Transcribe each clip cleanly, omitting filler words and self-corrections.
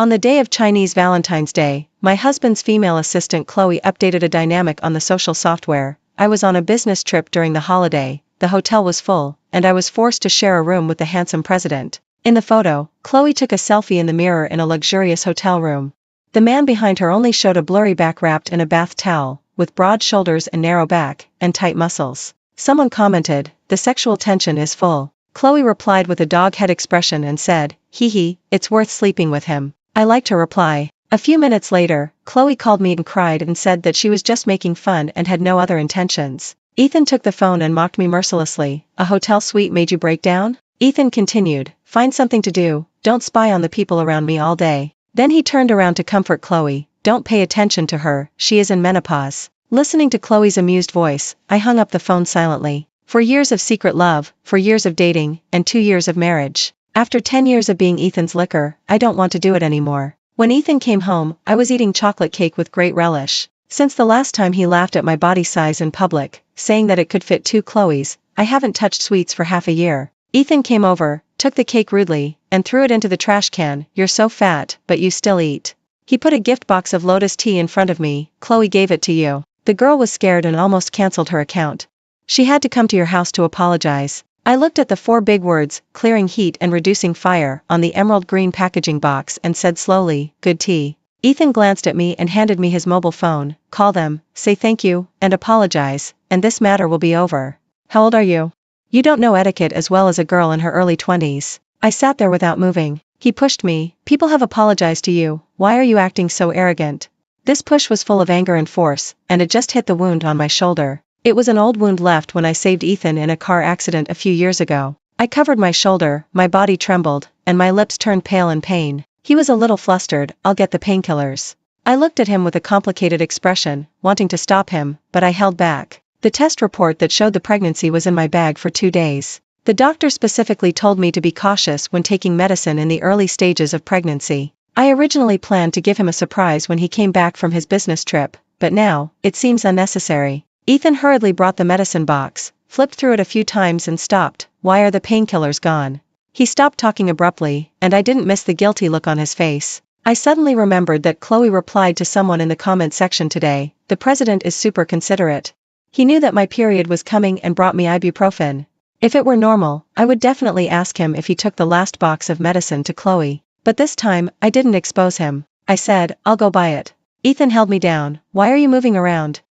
On the day of Chinese Valentine's Day, my husband's female assistant Chloe updated a dynamic on the social software. I was on a business trip during the holiday, the hotel was full, and I was forced to share a room with the handsome president. In the photo, Chloe took a selfie in the mirror in a luxurious hotel room. The man behind her only showed a blurry back wrapped in a bath towel, with broad shoulders and narrow back, and tight muscles. Someone commented, "The sexual tension is full." Chloe replied with a dog head expression and said, "Hee hee, it's worth sleeping with him." I liked her reply. A few minutes later, Chloe called me and cried and said that she was just making fun and had no other intentions. Ethan took the phone and mocked me mercilessly. "A hotel suite made you break down?" Ethan continued, "Find something to do, don't spy on the people around me all day." Then he turned around to comfort Chloe, "Don't pay attention to her, she is in menopause." Listening to Chloe's amused voice, I hung up the phone silently. For years of secret love, for years of dating, and 2 years of marriage. After 10 years of being Ethan's liquor, I don't want to do it anymore. When Ethan came home, I was eating chocolate cake with great relish. Since the last time he laughed at my body size in public, saying that it could fit 2 Chloes, I haven't touched sweets for half a year. Ethan came over, took the cake rudely, and threw it into the trash can. "You're so fat, but you still eat." He put a gift box of Lotus tea in front of me. "Chloe gave it to you." The girl was scared and almost cancelled her account. "She had to come to your house to apologize." I looked at the 4 big words, "clearing heat and reducing fire," on the emerald green packaging box and said slowly, "Good tea." Ethan glanced at me and handed me his mobile phone. "Call them, say thank you, and apologize, and this matter will be over." "How old are you? You don't know etiquette as well as a girl in her early 20s. I sat there without moving. He pushed me. "People have apologized to you, why are you acting so arrogant?" This push was full of anger and force, and it just hit the wound on my shoulder. It was an old wound left when I saved Ethan in a car accident a few years ago. I covered my shoulder, my body trembled, and my lips turned pale in pain. He was a little flustered. "I'll get the painkillers." I looked at him with a complicated expression, wanting to stop him, but I held back. The test report that showed the pregnancy was in my bag for 2 days. The doctor specifically told me to be cautious when taking medicine in the early stages of pregnancy. I originally planned to give him a surprise when he came back from his business trip, but now, it seems unnecessary. Ethan hurriedly brought the medicine box, flipped through it a few times and stopped. "Why are the painkillers gone?" He stopped talking abruptly, and I didn't miss the guilty look on his face. I suddenly remembered that Chloe replied to someone in the comment section today, "The president is super considerate." He knew that my period was coming and brought me ibuprofen. If it were normal, I would definitely ask him if he took the last box of medicine to Chloe. But this time, I didn't expose him. I said, "I'll go buy it." Ethan held me down. "Why are you moving around?"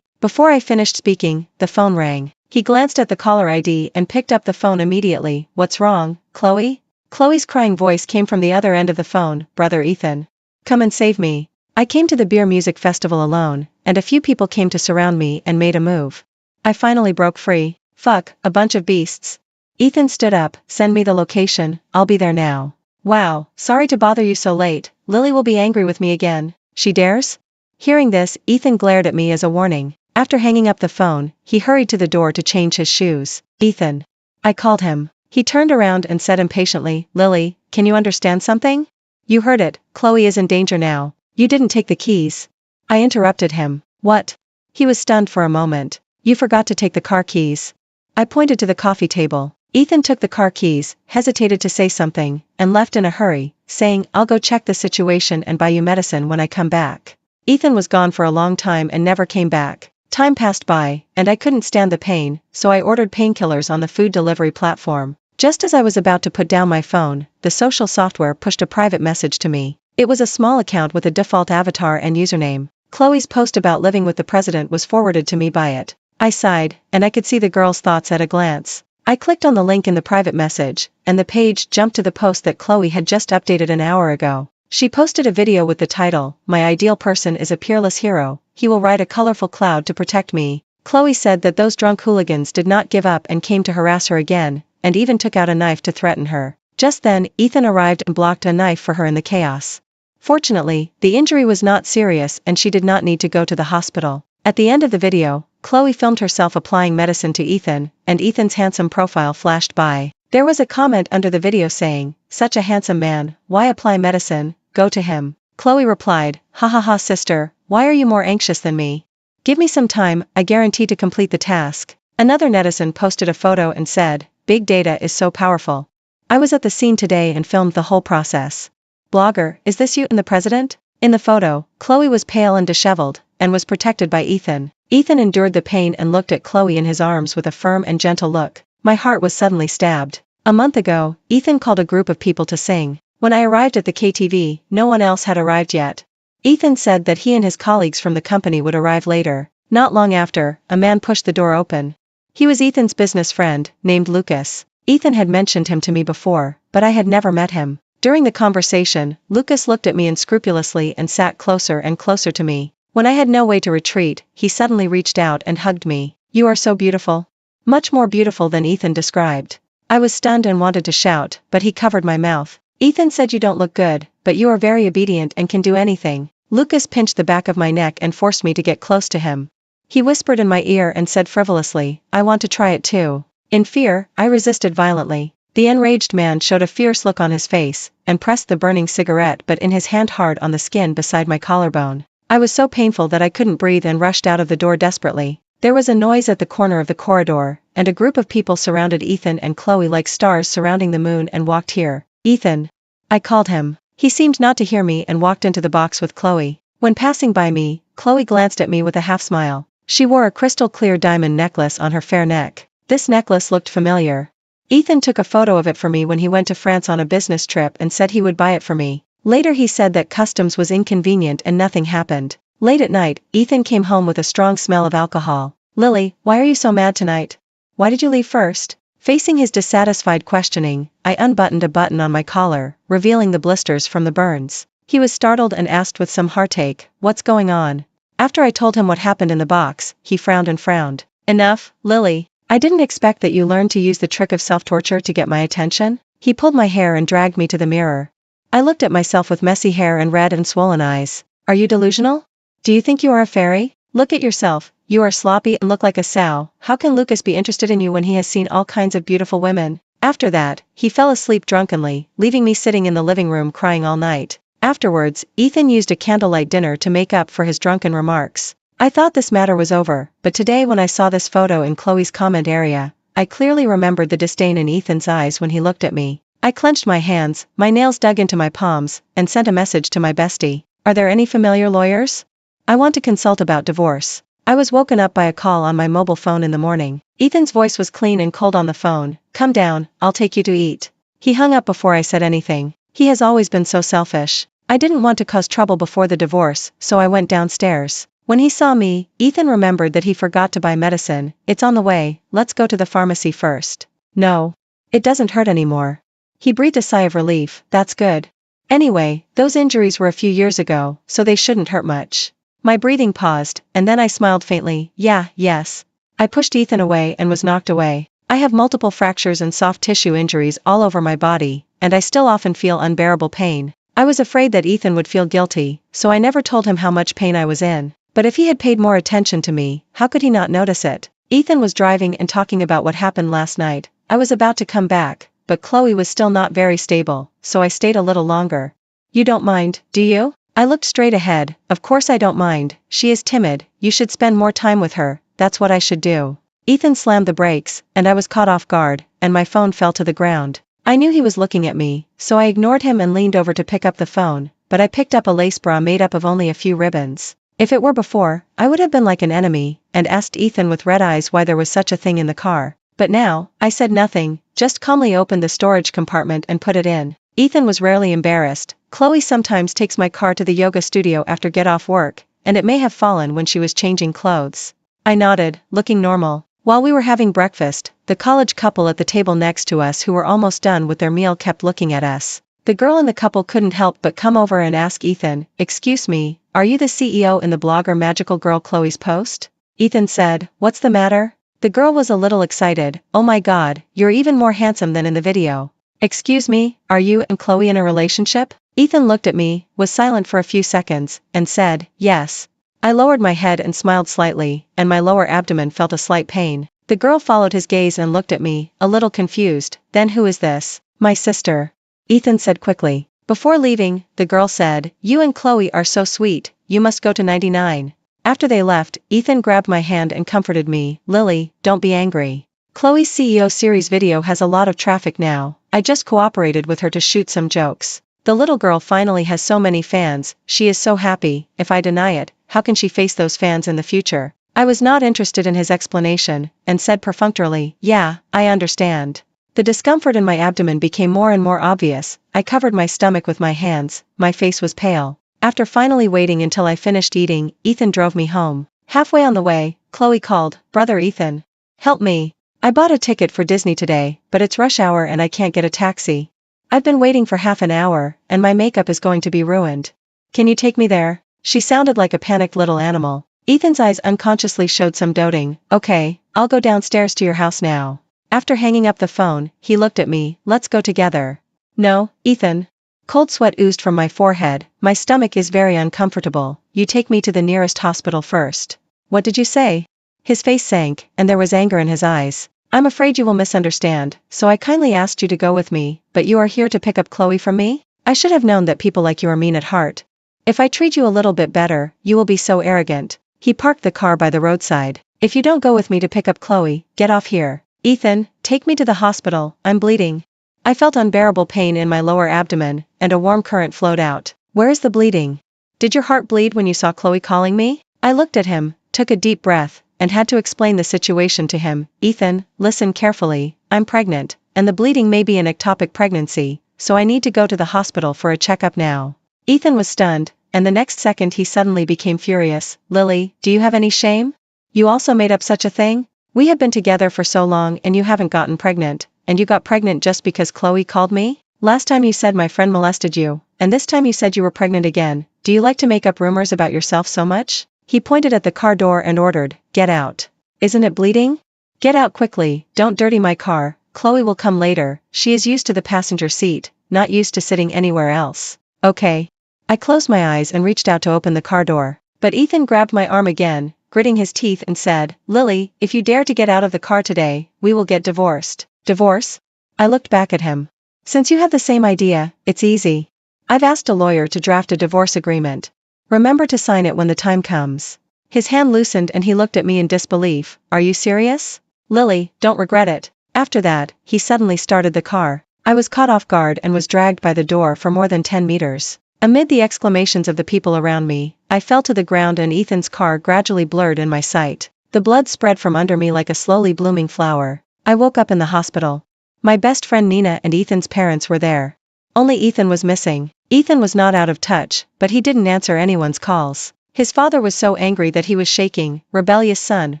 Before I finished speaking, the phone rang. He glanced at the caller ID and picked up the phone immediately. "What's wrong, Chloe?" Chloe's crying voice came from the other end of the phone. "Brother Ethan. Come and save me. I came to the beer music festival alone, and a few people came to surround me and made a move. I finally broke free. Fuck, a bunch of beasts." Ethan stood up. "Send me the location, I'll be there now." "Wow, sorry to bother you so late. Lily will be angry with me again." "She dares?" Hearing this, Ethan glared at me as a warning. After hanging up the phone, he hurried to the door to change his shoes. "Ethan." I called him. He turned around and said impatiently, "Lily, can you understand something? You heard it, Chloe is in danger now. You didn't take the keys." I interrupted him. "What?" He was stunned for a moment. "You forgot to take the car keys." I pointed to the coffee table. Ethan took the car keys, hesitated to say something, and left in a hurry, saying, "I'll go check the situation and buy you medicine when I come back." Ethan was gone for a long time and never came back. Time passed by, and I couldn't stand the pain, so I ordered painkillers on the food delivery platform. Just as I was about to put down my phone, the social software pushed a private message to me. It was a small account with a default avatar and username. Chloe's post about living with the president was forwarded to me by it. I sighed, and I could see the girl's thoughts at a glance. I clicked on the link in the private message, and the page jumped to the post that Chloe had just updated an hour ago. She posted a video with the title, "My ideal person is a peerless hero, he will ride a colorful cloud to protect me." Chloe said that those drunk hooligans did not give up and came to harass her again, and even took out a knife to threaten her. Just then, Ethan arrived and blocked a knife for her in the chaos. Fortunately, the injury was not serious and she did not need to go to the hospital. At the end of the video, Chloe filmed herself applying medicine to Ethan, and Ethan's handsome profile flashed by. There was a comment under the video saying, "Such a handsome man, why apply medicine, go to him." Chloe replied, "Ha ha ha sister, why are you more anxious than me? Give me some time, I guarantee to complete the task." Another netizen posted a photo and said, "Big data is so powerful. I was at the scene today and filmed the whole process. "Blogger, is this you and the president?" In the photo, Chloe was pale and disheveled, and was protected by Ethan. Ethan endured the pain and looked at Chloe in his arms with a firm and gentle look. My heart was suddenly stabbed. A month ago, Ethan called a group of people to sing. When I arrived at the KTV, no one else had arrived yet. Ethan said that he and his colleagues from the company would arrive later. Not long after, a man pushed the door open. He was Ethan's business friend, named Lucas. Ethan had mentioned him to me before, but I had never met him. During the conversation, Lucas looked at me unscrupulously and sat closer and closer to me. When I had no way to retreat, he suddenly reached out and hugged me. "You are so beautiful." Much more beautiful than Ethan described. I was stunned and wanted to shout, but he covered my mouth. "Ethan said you don't look good, but you are very obedient and can do anything." Lucas pinched the back of my neck and forced me to get close to him. He whispered in my ear and said frivolously, "I want to try it too." In fear, I resisted violently. The enraged man showed a fierce look on his face, and pressed the burning cigarette butt in his hand hard on the skin beside my collarbone. I was so painful that I couldn't breathe and rushed out of the door desperately. There was a noise at the corner of the corridor, and a group of people surrounded Ethan and Chloe like stars surrounding the moon and walked here. "Ethan." I called him. He seemed not to hear me and walked into the box with Chloe. When passing by me, Chloe glanced at me with a half smile. She wore a crystal-clear diamond necklace on her fair neck. This necklace looked familiar. Ethan took a photo of it for me when he went to France on a business trip and said he would buy it for me. Later he said that customs was inconvenient and nothing happened. Late at night, Ethan came home with a strong smell of alcohol. "Lily, why are you so mad tonight? Why did you leave first?" Facing his dissatisfied questioning, I unbuttoned a button on my collar, revealing the blisters from the burns. He was startled and asked with some heartache, "What's going on?" After I told him what happened in the box, he frowned and frowned. "Enough, Lily. I didn't expect that you learned to use the trick of self-torture to get my attention." He pulled my hair and dragged me to the mirror. I looked at myself with messy hair and red and swollen eyes. "Are you delusional? Do you think you are a fairy? Look at yourself, you are sloppy and look like a sow. How can Lucas be interested in you when he has seen all kinds of beautiful women?" After that, he fell asleep drunkenly, leaving me sitting in the living room crying all night. Afterwards, Ethan used a candlelight dinner to make up for his drunken remarks. I thought this matter was over, but today when I saw this photo in Chloe's comment area, I clearly remembered the disdain in Ethan's eyes when he looked at me. I clenched my hands, my nails dug into my palms, and sent a message to my bestie. "Are there any familiar lawyers? I want to consult about divorce." I was woken up by a call on my mobile phone in the morning. Ethan's voice was clean and cold on the phone. "Come down, I'll take you to eat." He hung up before I said anything. He has always been so selfish. I didn't want to cause trouble before the divorce, so I went downstairs. When he saw me, Ethan remembered that he forgot to buy medicine. "It's on the way, let's go to the pharmacy first." "No. It doesn't hurt anymore." He breathed a sigh of relief. "That's good. Anyway, those injuries were a few years ago, so they shouldn't hurt much." My breathing paused, and then I smiled faintly. Yes. I pushed Ethan away and was knocked away. I have multiple fractures and soft tissue injuries all over my body, and I still often feel unbearable pain. I was afraid that Ethan would feel guilty, so I never told him how much pain I was in. But if he had paid more attention to me, how could he not notice it? Ethan was driving and talking about what happened last night. I was about to come back, but Chloe was still not very stable, so I stayed a little longer. "You don't mind, do you?" I looked straight ahead. "Of course I don't mind, she is timid, you should spend more time with her, that's what I should do." Ethan slammed the brakes, and I was caught off guard, and my phone fell to the ground. I knew he was looking at me, so I ignored him and leaned over to pick up the phone, but I picked up a lace bra made up of only a few ribbons. If it were before, I would have been like an enemy, and asked Ethan with red eyes why there was such a thing in the car. But now, I said nothing, just calmly opened the storage compartment and put it in. Ethan was rarely embarrassed. "Chloe sometimes takes my car to the yoga studio after get off work, and it may have fallen when she was changing clothes." I nodded, looking normal. While we were having breakfast, the college couple at the table next to us who were almost done with their meal kept looking at us. The girl in the couple couldn't help but come over and ask Ethan, "Excuse me, are you the CEO in the blogger Magical Girl Chloe's post?" Ethan said, "What's the matter?" The girl was a little excited. "Oh my god, you're even more handsome than in the video." "Excuse me, are you and Chloe in a relationship?" Ethan looked at me, was silent for a few seconds, and said, "Yes." I lowered my head and smiled slightly, and my lower abdomen felt a slight pain. The girl followed his gaze and looked at me, a little confused. "Then who is this?" "My sister," Ethan said quickly. Before leaving, the girl said, "You and Chloe are so sweet, you must go to 99. After they left, Ethan grabbed my hand and comforted me. "Lily, don't be angry. Chloe's CEO series video has a lot of traffic now, I just cooperated with her to shoot some jokes." The little girl finally has so many fans, she is so happy. If I deny it, how can she face those fans in the future? I was not interested in his explanation, and said perfunctorily, yeah, I understand. The discomfort in my abdomen became more and more obvious. I covered my stomach with my hands, my face was pale. After finally waiting until I finished eating, Ethan drove me home. Halfway on the way, Chloe called, "Brother Ethan. Help me. I bought a ticket for Disney today, but it's rush hour and I can't get a taxi. I've been waiting for half an hour, and my makeup is going to be ruined. Can you take me there?" She sounded like a panicked little animal. Ethan's eyes unconsciously showed some doubting. "Okay, I'll go downstairs to your house now." After hanging up the phone, he looked at me. "Let's go together." "No, Ethan." Cold sweat oozed from my forehead. "My stomach is very uncomfortable. You take me to the nearest hospital first." "What did you say?" His face sank, and there was anger in his eyes. "I'm afraid you will misunderstand, so I kindly asked you to go with me, but you are here to pick up Chloe from me? I should have known that people like you are mean at heart. If I treat you a little bit better, you will be so arrogant." He parked the car by the roadside. "If you don't go with me to pick up Chloe, get off here." "Ethan, take me to the hospital, I'm bleeding." I felt unbearable pain in my lower abdomen, and a warm current flowed out. "Where is the bleeding? Did your heart bleed when you saw Chloe calling me?" I looked at him, took a deep breath, and had to explain the situation to him. "Ethan, listen carefully, I'm pregnant, and the bleeding may be an ectopic pregnancy, so I need to go to the hospital for a checkup now." Ethan was stunned, and the next second he suddenly became furious. "Lily, do you have any shame? You also made up such a thing? We have been together for so long and you haven't gotten pregnant, and you got pregnant just because Chloe called me? Last time you said my friend molested you, and this time you said you were pregnant again. Do you like to make up rumors about yourself so much?" He pointed at the car door and ordered, "Get out. Isn't it bleeding? Get out quickly, don't dirty my car. Chloe will come later, she is used to the passenger seat, not used to sitting anywhere else." "Okay." I closed my eyes and reached out to open the car door. But Ethan grabbed my arm again, gritting his teeth and said, "Lily, if you dare to get out of the car today, we will get divorced." "Divorce?" I looked back at him. "Since you have the same idea, it's easy. I've asked a lawyer to draft a divorce agreement. Remember to sign it when the time comes." His hand loosened and he looked at me in disbelief. "Are you serious?" "Lily, don't regret it." After that, he suddenly started the car. I was caught off guard and was dragged by the door for more than 10 meters. Amid the exclamations of the people around me, I fell to the ground and Ethan's car gradually blurred in my sight. The blood spread from under me like a slowly blooming flower. I woke up in the hospital. My best friend Nina and Ethan's parents were there. Only Ethan was missing. Ethan was not out of touch, but he didn't answer anyone's calls. His father was so angry that he was shaking. "Rebellious son,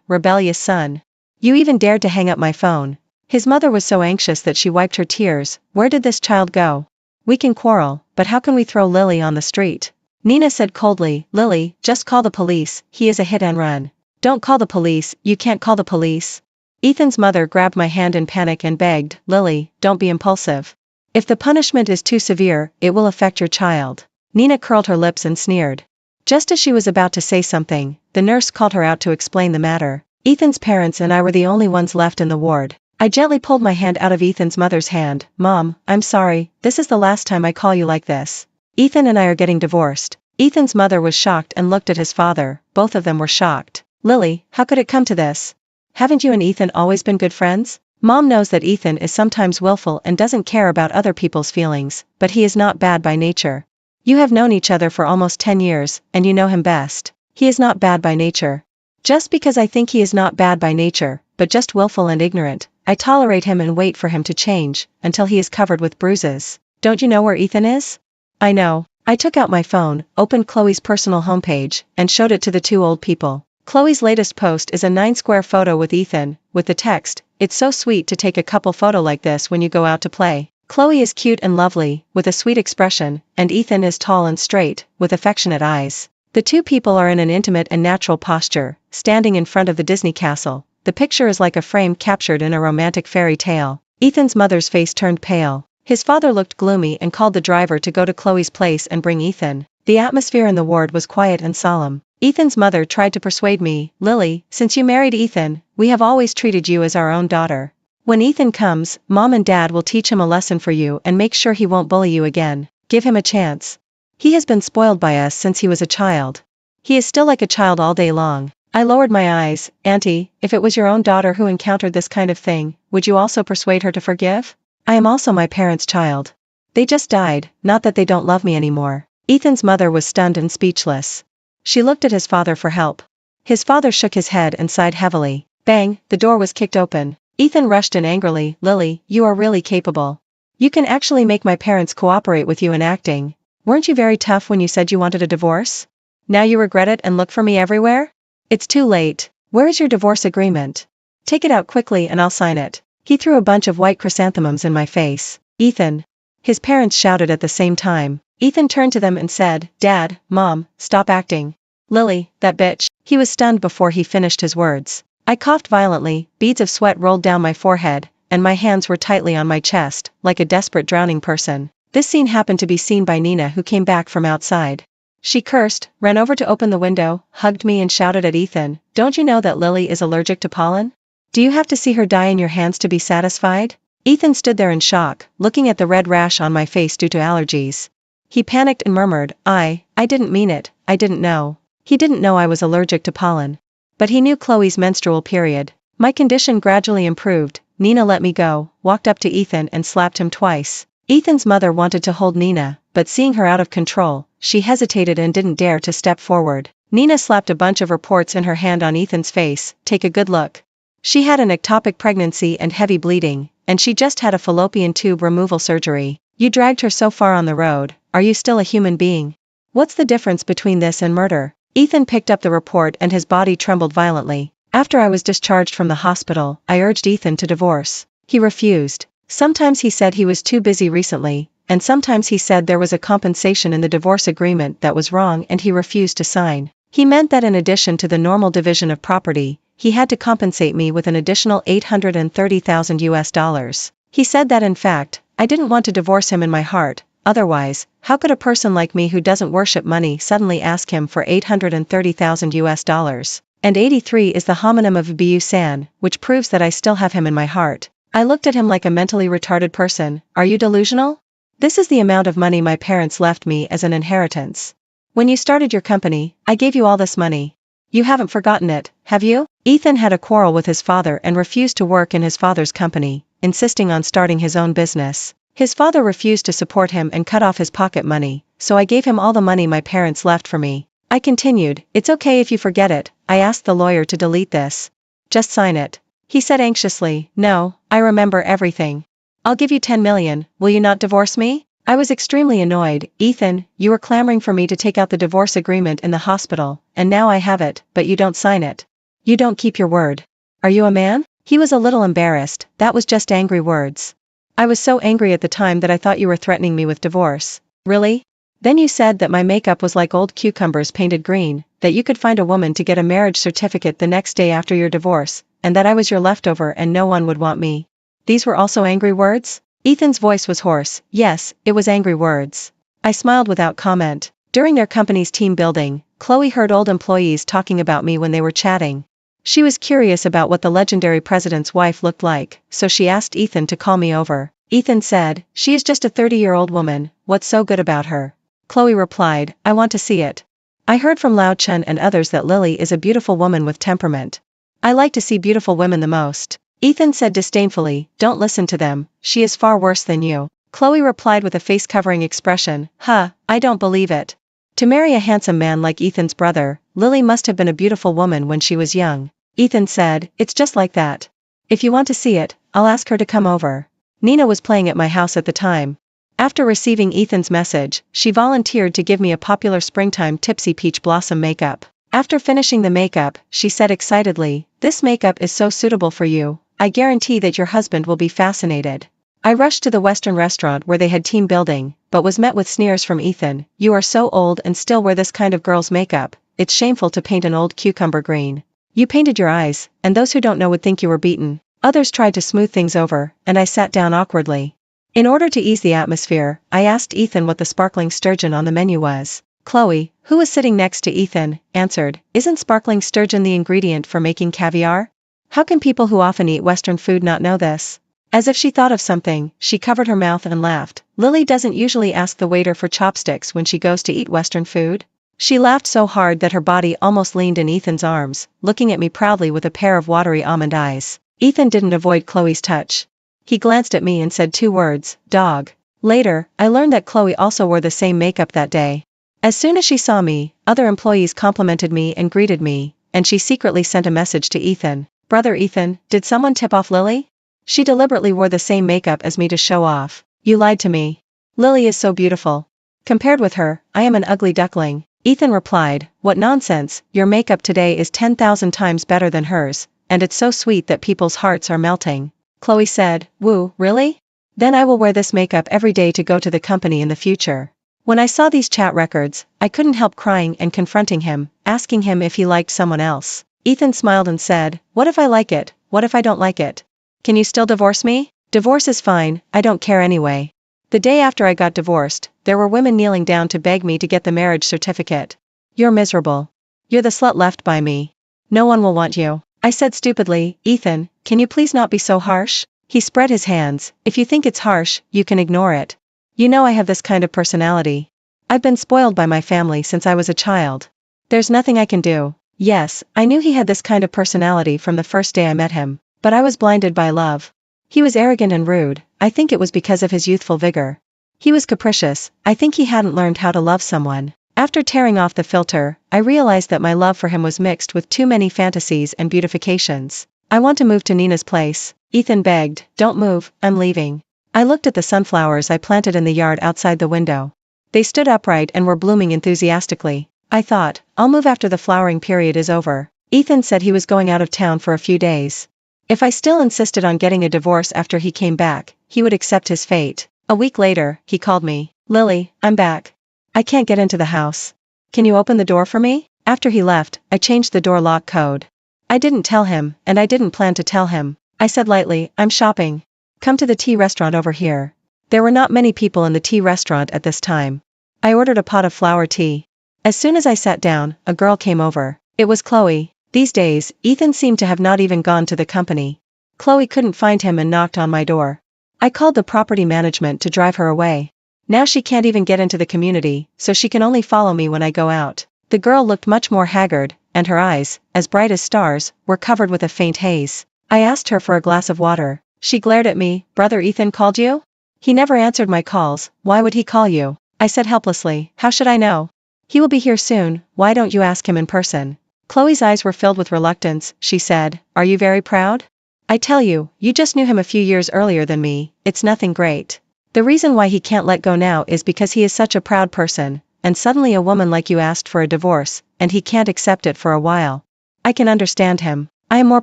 rebellious son. You even dared to hang up my phone." His mother was so anxious that she wiped her tears. "Where did this child go? We can quarrel, but how can we throw Lily on the street?" Nina said coldly, "Lily, just call the police, he is a hit and run." "Don't call the police, you can't call the police." Ethan's mother grabbed my hand in panic and begged, "Lily, don't be impulsive. If the punishment is too severe, it will affect your child." Nina curled her lips and sneered. Just as she was about to say something, the nurse called her out to explain the matter. Ethan's parents and I were the only ones left in the ward. I gently pulled my hand out of Ethan's mother's hand. "Mom, I'm sorry, this is the last time I call you like this. Ethan and I are getting divorced." Ethan's mother was shocked and looked at his father. Both of them were shocked. "Lily, how could it come to this? Haven't you and Ethan always been good friends?" Mom knows that Ethan is sometimes willful and doesn't care about other people's feelings, but he is not bad by nature. You have known each other for almost 10 years, and you know him best. He is not bad by nature. Just because I think he is not bad by nature, but just willful and ignorant, I tolerate him and wait for him to change, until he is covered with bruises. Don't you know where Ethan is? I know. I took out my phone, opened Chloe's personal homepage, and showed it to the two old people. Chloe's latest post is a 9-square photo with Ethan, with the text, "It's so sweet to take a couple photo like this when you go out to play." Chloe is cute and lovely, with a sweet expression, and Ethan is tall and straight, with affectionate eyes. The two people are in an intimate and natural posture, standing in front of the Disney castle. The picture is like a frame captured in a romantic fairy tale. Ethan's mother's face turned pale. His father looked gloomy and called the driver to go to Chloe's place and bring Ethan. The atmosphere in the ward was quiet and solemn. Ethan's mother tried to persuade me, "Lily, since you married Ethan, we have always treated you as our own daughter. When Ethan comes, Mom and Dad will teach him a lesson for you and make sure he won't bully you again. Give him a chance. He has been spoiled by us since he was a child. He is still like a child all day long." I lowered my eyes. "Auntie, if it was your own daughter who encountered this kind of thing, would you also persuade her to forgive? I am also my parents' child." They just died, not that they don't love me anymore. Ethan's mother was stunned and speechless. She looked at his father for help. His father shook his head and sighed heavily. Bang, the door was kicked open. Ethan rushed in angrily. Lily, you are really capable. You can actually make my parents cooperate with you in acting. Weren't you very tough when you said you wanted a divorce? Now you regret it and look for me everywhere? It's too late. Where is your divorce agreement? Take it out quickly and I'll sign it. He threw a bunch of white chrysanthemums in my face. Ethan. His parents shouted at the same time. Ethan turned to them and said, Dad, Mom, stop acting. Lily, that bitch. He was stunned before he finished his words. I coughed violently, beads of sweat rolled down my forehead, and my hands were tightly on my chest, like a desperate drowning person. This scene happened to be seen by Nina, who came back from outside. She cursed, ran over to open the window, hugged me and shouted at Ethan, Don't you know that Lily is allergic to pollen? Do you have to see her die in your hands to be satisfied? Ethan stood there in shock, looking at the red rash on my face due to allergies. He panicked and murmured, I didn't mean it, I didn't know. He didn't know I was allergic to pollen. But he knew Chloe's menstrual period. My condition gradually improved. Nina let me go, walked up to Ethan and slapped him twice. Ethan's mother wanted to hold Nina, but seeing her out of control, she hesitated and didn't dare to step forward. Nina slapped a bunch of reports in her hand on Ethan's face. Take a good look. She had an ectopic pregnancy and heavy bleeding, and she just had a fallopian tube removal surgery. You dragged her so far on the road, are you still a human being? What's the difference between this and murder? Ethan picked up the report and his body trembled violently. After I was discharged from the hospital, I urged Ethan to divorce. He refused. Sometimes he said he was too busy recently, and sometimes he said there was a compensation in the divorce agreement that was wrong and he refused to sign. He meant that in addition to the normal division of property, he had to compensate me with an additional $830,000. He said that in fact, I didn't want to divorce him in my heart, otherwise, how could a person like me who doesn't worship money suddenly ask him for $830,000? And 83 is the homonym of Bu-san, which proves that I still have him in my heart. I looked at him like a mentally retarded person. Are you delusional? This is the amount of money my parents left me as an inheritance. When you started your company, I gave you all this money. You haven't forgotten it, have you? Ethan had a quarrel with his father and refused to work in his father's company, insisting on starting his own business. His father refused to support him and cut off his pocket money, so I gave him all the money my parents left for me. I continued, It's okay if you forget it. I asked the lawyer to delete this. Just sign it. He said anxiously, No, I remember everything. I'll give you 10 million, will you not divorce me? I was extremely annoyed. Ethan, you were clamoring for me to take out the divorce agreement in the hospital, and now I have it, but you don't sign it. You don't keep your word. Are you a man? He was a little embarrassed. That was just angry words. I was so angry at the time that I thought you were threatening me with divorce. Really? Then you said that my makeup was like old cucumbers painted green, that you could find a woman to get a marriage certificate the next day after your divorce, and that I was your leftover and no one would want me. These were also angry words? Ethan's voice was hoarse. Yes, it was angry words. I smiled without comment. During their company's team building, Chloe heard old employees talking about me when they were chatting. She was curious about what the legendary president's wife looked like, so she asked Ethan to call me over. Ethan said, She is just a 30-year-old woman, what's so good about her? Chloe replied, I want to see it. I heard from Lao Chen and others that Lily is a beautiful woman with temperament. I like to see beautiful women the most. Ethan said disdainfully, Don't listen to them, she is far worse than you. Chloe replied with a face-covering expression, I don't believe it. To marry a handsome man like Ethan's brother, Lily must have been a beautiful woman when she was young. Ethan said, It's just like that. If you want to see it, I'll ask her to come over. Nina was playing at my house at the time. After receiving Ethan's message, she volunteered to give me a popular springtime Tipsy Peach Blossom makeup. After finishing the makeup, she said excitedly, This makeup is so suitable for you, I guarantee that your husband will be fascinated. I rushed to the Western restaurant where they had team building, but was met with sneers from Ethan. You are so old and still wear this kind of girl's makeup, it's shameful to paint an old cucumber green. You painted your eyes, and those who don't know would think you were beaten. Others tried to smooth things over, and I sat down awkwardly. In order to ease the atmosphere, I asked Ethan what the sparkling sturgeon on the menu was. Chloe, who was sitting next to Ethan, answered, Isn't sparkling sturgeon the ingredient for making caviar? How can people who often eat Western food not know this? As if she thought of something, she covered her mouth and laughed. Lily doesn't usually ask the waiter for chopsticks when she goes to eat Western food. She laughed so hard that her body almost leaned in Ethan's arms, looking at me proudly with a pair of watery almond eyes. Ethan didn't avoid Chloe's touch. He glanced at me and said 2 words, dog. Later, I learned that Chloe also wore the same makeup that day. As soon as she saw me, other employees complimented me and greeted me, and she secretly sent a message to Ethan. Brother Ethan, did someone tip off Lily? She deliberately wore the same makeup as me to show off. You lied to me. Lily is so beautiful. Compared with her, I am an ugly duckling. Ethan replied, what nonsense, your makeup today is 10,000 times better than hers, and it's so sweet that people's hearts are melting. Chloe said, woo, really? Then I will wear this makeup every day to go to the company in the future. When I saw these chat records, I couldn't help crying and confronting him, asking him if he liked someone else. Ethan smiled and said, what if I like it, what if I don't like it? Can you still divorce me? Divorce is fine, I don't care anyway. The day after I got divorced, there were women kneeling down to beg me to get the marriage certificate. You're miserable. You're the slut left by me. No one will want you. I said stupidly, Ethan, can you please not be so harsh? He spread his hands, if you think it's harsh, you can ignore it. You know I have this kind of personality. I've been spoiled by my family since I was a child. There's nothing I can do. Yes, I knew he had this kind of personality from the first day I met him, but I was blinded by love. He was arrogant and rude, I think it was because of his youthful vigor. He was capricious, I think he hadn't learned how to love someone. After tearing off the filter, I realized that my love for him was mixed with too many fantasies and beautifications. I want to move to Nina's place. Ethan begged, don't move, I'm leaving. I looked at the sunflowers I planted in the yard outside the window. They stood upright and were blooming enthusiastically. I thought, I'll move after the flowering period is over. Ethan said he was going out of town for a few days. If I still insisted on getting a divorce after he came back, he would accept his fate. A week later, he called me. Lily, I'm back. I can't get into the house. Can you open the door for me? After he left, I changed the door lock code. I didn't tell him, and I didn't plan to tell him. I said lightly, I'm shopping. Come to the tea restaurant over here. There were not many people in the tea restaurant at this time. I ordered a pot of flower tea. As soon as I sat down, a girl came over. It was Chloe. These days, Ethan seemed to have not even gone to the company. Chloe couldn't find him and knocked on my door. I called the property management to drive her away. Now she can't even get into the community, so she can only follow me when I go out. The girl looked much more haggard, and her eyes, as bright as stars, were covered with a faint haze. I asked her for a glass of water. She glared at me. Brother Ethan called you? He never answered my calls. Why would he call you? I said helplessly. How should I know? He will be here soon. Why don't you ask him in person? Chloe's eyes were filled with reluctance. She said, are you very proud? I tell you, you just knew him a few years earlier than me. It's nothing great. The reason why he can't let go now is because he is such a proud person, and suddenly a woman like you asked for a divorce, and he can't accept it for a while. I can understand him. I am more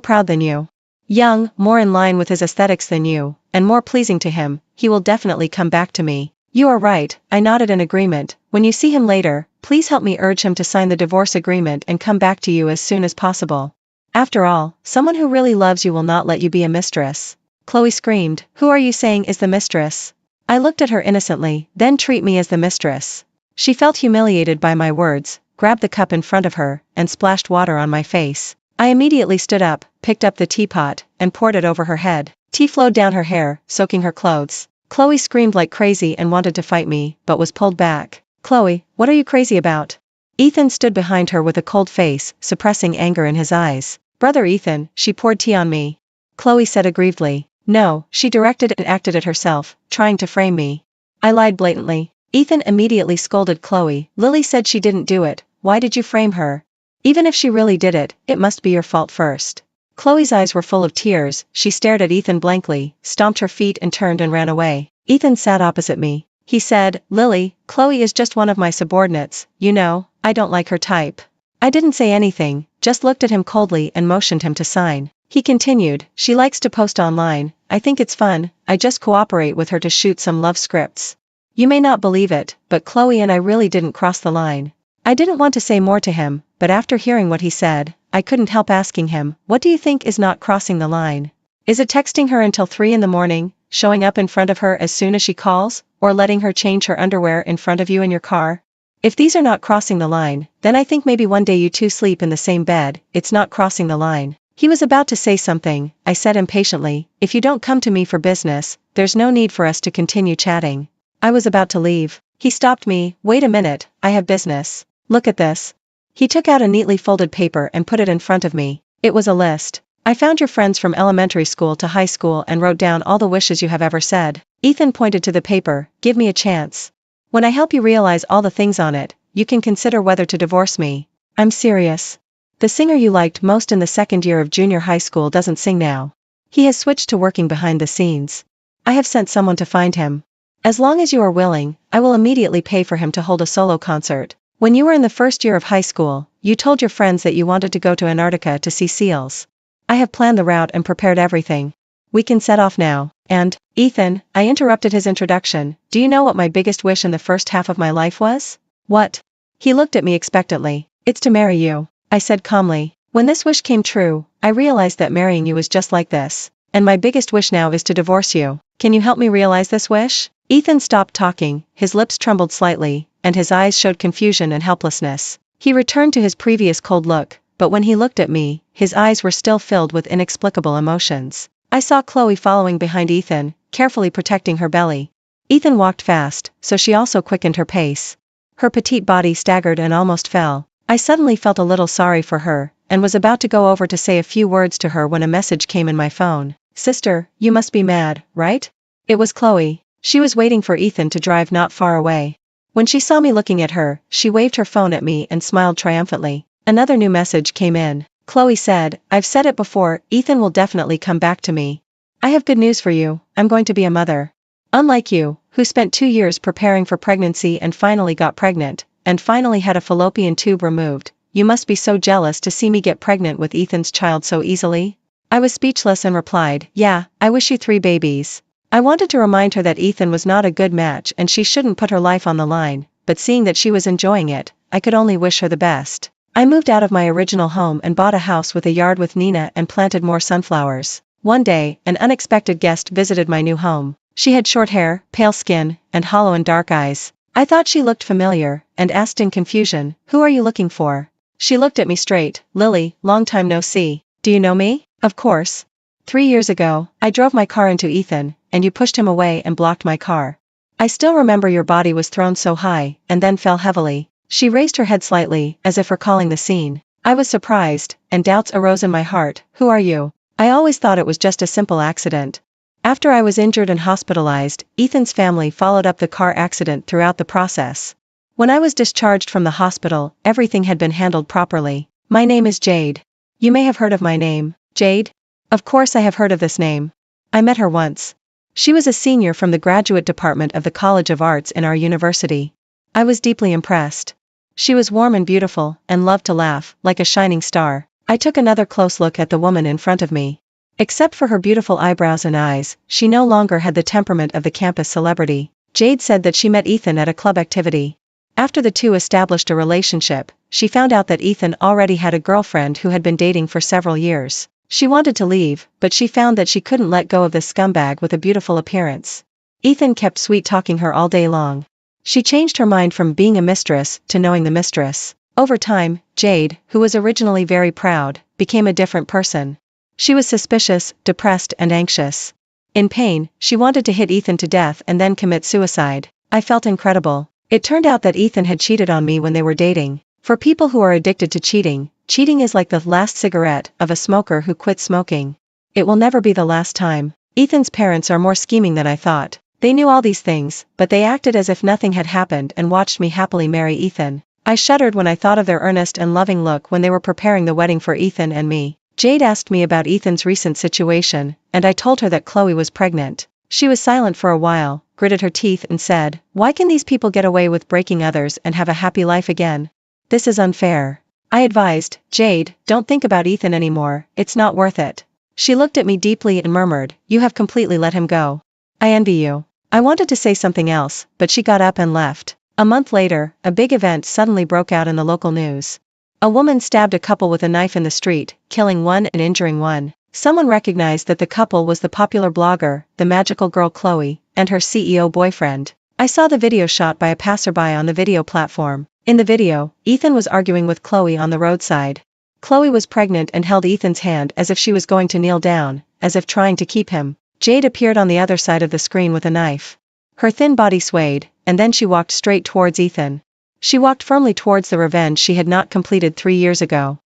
proud than you. Young, more in line with his aesthetics than you, and more pleasing to him, he will definitely come back to me. You are right, I nodded in agreement. When you see him later, please help me urge him to sign the divorce agreement and come back to you as soon as possible. After all, someone who really loves you will not let you be a mistress. Chloe screamed, who are you saying is the mistress? I looked at her innocently, then treat me as the mistress. She felt humiliated by my words, grabbed the cup in front of her, and splashed water on my face. I immediately stood up, picked up the teapot, and poured it over her head. Tea flowed down her hair, soaking her clothes. Chloe screamed like crazy and wanted to fight me, but was pulled back. Chloe, what are you crazy about? Ethan stood behind her with a cold face, suppressing anger in his eyes. Brother Ethan, she poured tea on me. Chloe said aggrievedly. No, she directed and acted it herself, trying to frame me. I lied blatantly. Ethan immediately scolded Chloe. Lily said she didn't do it. Why did you frame her? Even if she really did it, it must be your fault first. Chloe's eyes were full of tears. She stared at Ethan blankly, stomped her feet and turned and ran away. Ethan sat opposite me. He said, Lily, Chloe is just one of my subordinates, you know, I don't like her type. I didn't say anything, just looked at him coldly and motioned him to sign. He continued, she likes to post online, I think it's fun, I just cooperate with her to shoot some love scripts. You may not believe it, but Chloe and I really didn't cross the line. I didn't want to say more to him, but after hearing what he said, I couldn't help asking him, what do you think is not crossing the line? Is it texting her until 3 in the morning, showing up in front of her as soon as she calls, or letting her change her underwear in front of you in your car? If these are not crossing the line, then I think maybe one day you two sleep in the same bed, it's not crossing the line. He was about to say something, I said impatiently, if you don't come to me for business, there's no need for us to continue chatting. I was about to leave. He stopped me, wait a minute, I have business. Look at this. He took out a neatly folded paper and put it in front of me. It was a list. I found your friends from elementary school to high school and wrote down all the wishes you have ever said. Ethan pointed to the paper. Give me a chance. When I help you realize all the things on it, you can consider whether to divorce me. I'm serious. The singer you liked most in the second year of junior high school doesn't sing now. He has switched to working behind the scenes. I have sent someone to find him. As long as you are willing, I will immediately pay for him to hold a solo concert. When you were in the first year of high school, you told your friends that you wanted to go to Antarctica to see seals. I have planned the route and prepared everything. We can set off now. And, Ethan, I interrupted his introduction, do you know what my biggest wish in the first half of my life was? What? He looked at me expectantly. It's to marry you, I said calmly. When this wish came true, I realized that marrying you was just like this. And my biggest wish now is to divorce you. Can you help me realize this wish? Ethan stopped talking, his lips trembled slightly, and his eyes showed confusion and helplessness. He returned to his previous cold look, but when he looked at me, his eyes were still filled with inexplicable emotions. I saw Chloe following behind Ethan, carefully protecting her belly. Ethan walked fast, so she also quickened her pace. Her petite body staggered and almost fell. I suddenly felt a little sorry for her, and was about to go over to say a few words to her when a message came in my phone. Sister, you must be mad, right? It was Chloe. She was waiting for Ethan to drive not far away. When she saw me looking at her, she waved her phone at me and smiled triumphantly. Another new message came in. Chloe said, I've said it before, Ethan will definitely come back to me. I have good news for you, I'm going to be a mother. Unlike you, who spent 2 years preparing for pregnancy and finally got pregnant, and finally had a fallopian tube removed, you must be so jealous to see me get pregnant with Ethan's child so easily. I was speechless and replied, yeah, I wish you 3 babies. I wanted to remind her that Ethan was not a good match and she shouldn't put her life on the line, but seeing that she was enjoying it, I could only wish her the best. I moved out of my original home and bought a house with a yard with Nina and planted more sunflowers. One day, an unexpected guest visited my new home. She had short hair, pale skin, and hollow and dark eyes. I thought she looked familiar, and asked in confusion, who are you looking for? She looked at me straight, Lily, long time no see. Do you know me? Of course. 3 years ago, I drove my car into Ethan, and you pushed him away and blocked my car. I still remember your body was thrown so high, and then fell heavily. She raised her head slightly, as if recalling the scene. I was surprised, and doubts arose in my heart. Who are you? I always thought it was just a simple accident. After I was injured and hospitalized, Ethan's family followed up the car accident throughout the process. When I was discharged from the hospital, everything had been handled properly. My name is Jade. You may have heard of my name. Jade? Of course I have heard of this name. I met her once. She was a senior from the graduate department of the College of Arts in our university. I was deeply impressed. She was warm and beautiful, and loved to laugh, like a shining star. I took another close look at the woman in front of me. Except for her beautiful eyebrows and eyes, she no longer had the temperament of the campus celebrity. Jade said that she met Ethan at a club activity. After the two established a relationship, she found out that Ethan already had a girlfriend who had been dating for several years. She wanted to leave, but she found that she couldn't let go of this scumbag with a beautiful appearance. Ethan kept sweet-talking her all day long. She changed her mind from being a mistress to knowing the mistress. Over time, Jade, who was originally very proud, became a different person. She was suspicious, depressed and anxious. In pain, she wanted to hit Ethan to death and then commit suicide. I felt incredible. It turned out that Ethan had cheated on me when they were dating. For people who are addicted to cheating, cheating is like the last cigarette of a smoker who quits smoking. It will never be the last time. Ethan's parents are more scheming than I thought. They knew all these things, but they acted as if nothing had happened and watched me happily marry Ethan. I shuddered when I thought of their earnest and loving look when they were preparing the wedding for Ethan and me. Jade asked me about Ethan's recent situation, and I told her that Chloe was pregnant. She was silent for a while, gritted her teeth and said, "Why can these people get away with breaking others and have a happy life again? This is unfair." I advised, "Jade, don't think about Ethan anymore, it's not worth it." She looked at me deeply and murmured, "You have completely let him go. I envy you." I wanted to say something else, but she got up and left. A month later, a big event suddenly broke out in the local news. A woman stabbed a couple with a knife in the street, killing one and injuring one. Someone recognized that the couple was the popular blogger, the magical girl Chloe, and her CEO boyfriend. I saw the video shot by a passerby on the video platform. In the video, Ethan was arguing with Chloe on the roadside. Chloe was pregnant and held Ethan's hand as if she was going to kneel down, as if trying to keep him. Jade appeared on the other side of the screen with a knife. Her thin body swayed, and then she walked straight towards Ethan. She walked firmly towards the revenge she had not completed 3 years ago.